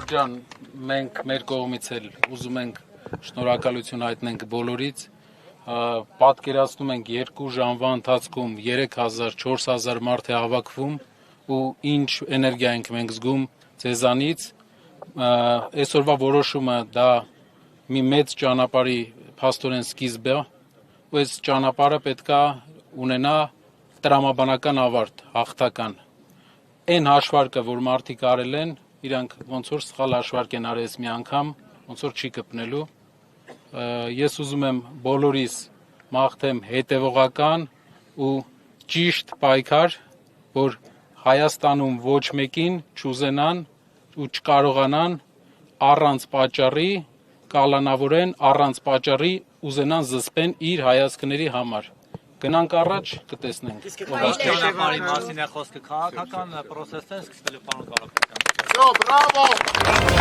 ջան, մենք մեր կողմից էլ ուզում ենք շնորհակալություն հայտնենք բոլորից, պատկերացնում ենք 2 ժամվա ընթացքում 3000-4000 մարդ է հավաքվում ու ինչ էներգիա ենք մենք զգում ձեզանից, այսօրվա որոշումը դա մի մեծ ճանապարհի փաստորեն սկիզբ է, ու այս ճանապարհը պետքա ունենա տրամաբանական ավարտ, հաղթական։ Այն հաշվարկը, որ մարդիկ արել են, իրանք ոնց որ սխալ հաշվարկ են արել մի անգամ, ոնց որ չի կպնելու։ Ես ուզում եմ բոլորիս մաղթեմ հետևողական ու ճիշտ պայքար, որ Հայաստանում ոչ մեկին չուզենան ու չկարողանան առանց պատճառի կալանավորեն, առանց պատճառի ուզենան զսպեն իր հայացքների համար։ Գնանք առաջ, կտեսնենք։ Իսկ այդ ճանապարհի մասին է խոսքը, քաղաքական process-ն սկսվելու պարոն Կարապետյան։ Բրավո։